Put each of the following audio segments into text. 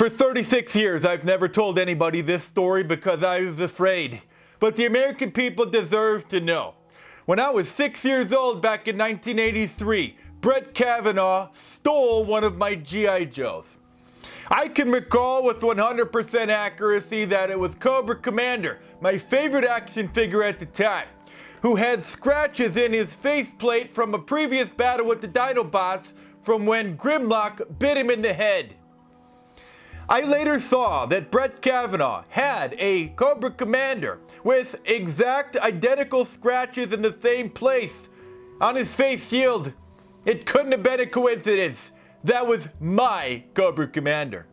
For 36 years, I've never told anybody this story because I was afraid. But the American people deserve to know. When I was 6 years old back in 1983, Brett Kavanaugh stole one of my G.I. Joes. I can recall with 100% accuracy that it was Cobra Commander, my favorite action figure at the time, who had scratches in his faceplate from a previous battle with the Dinobots from when Grimlock bit him in the head. I later saw that Brett Kavanaugh had a Cobra Commander with exact identical scratches in the same place on his face shield. It couldn't have been a coincidence. That was my Cobra Commander.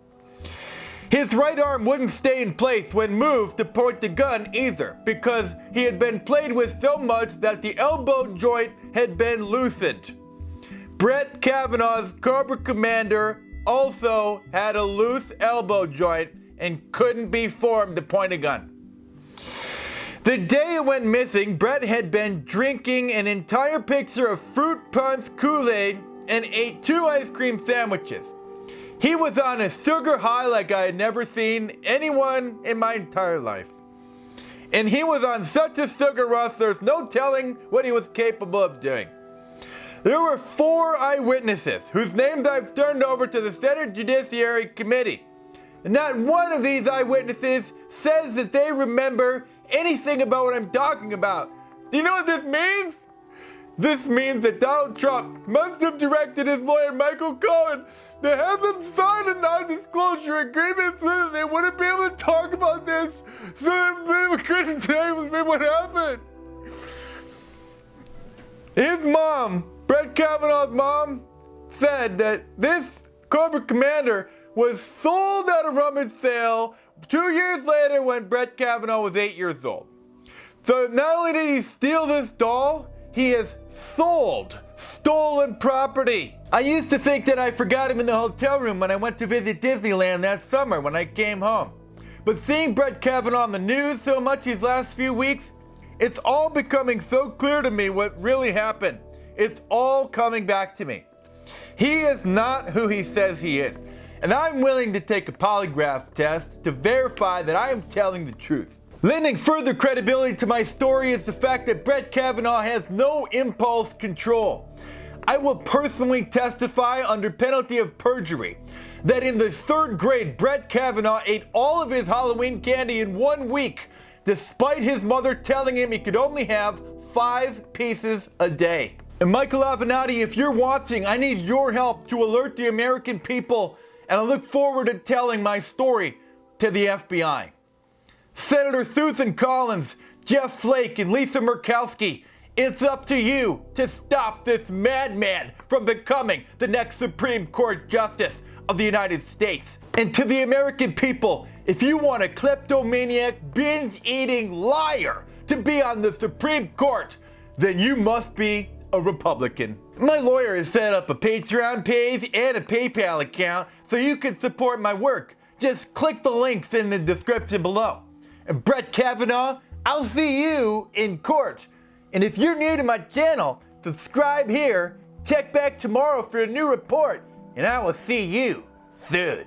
His right arm wouldn't stay in place when moved to point the gun either, because he had been played with so much that the elbow joint had been loosened. Brett Kavanaugh's Cobra Commander also had a loose elbow joint and couldn't be formed to point a gun. The day it went missing, Brett had been drinking an entire pitcher of fruit punch Kool-Aid and ate 2 ice cream sandwiches. He was on a sugar high like I had never seen anyone in my entire life. And he was on such a sugar rush, there's no telling what he was capable of doing. There were 4 eyewitnesses whose names I've turned over to the Senate Judiciary Committee. And not one of these eyewitnesses says that they remember anything about what I'm talking about. Do you know what this means? This means that Donald Trump must have directed his lawyer Michael Cohen to have them sign a non-disclosure agreement so that they wouldn't be able to talk about this, so that they couldn't say what happened. His mom, Brett Kavanaugh's mom, said that this Cobra Commander was sold at a rummage sale 2 years later when Brett Kavanaugh was 8 years old. So not only did he steal this doll, he has sold stolen property. I used to think that I forgot him in the hotel room when I went to visit Disneyland that summer when I came home. But seeing Brett Kavanaugh on the news so much these last few weeks, it's all becoming so clear to me what really happened. It's all coming back to me. He is not who he says he is. And I'm willing to take a polygraph test to verify that I am telling the truth. Lending further credibility to my story is the fact that Brett Kavanaugh has no impulse control. I will personally testify under penalty of perjury that in the 3rd grade, Brett Kavanaugh ate all of his Halloween candy in 1 week, despite his mother telling him he could only have 5 pieces a day. And Michael Avenatti, if you're watching, I need your help to alert the American people, and I look forward to telling my story to the FBI. Senator Susan Collins, Jeff Flake, and Lisa Murkowski, it's up to you to stop this madman from becoming the next Supreme Court Justice of the United States. And to the American people, if you want a kleptomaniac, binge-eating liar to be on the Supreme Court, then you must be a Republican. My lawyer has set up a Patreon page and a PayPal account so you can support my work. Just click the links in the description below. And Brett Kavanaugh, I'll see you in court. And if you're new to my channel, subscribe here, check back tomorrow for a new report, and I will see you soon.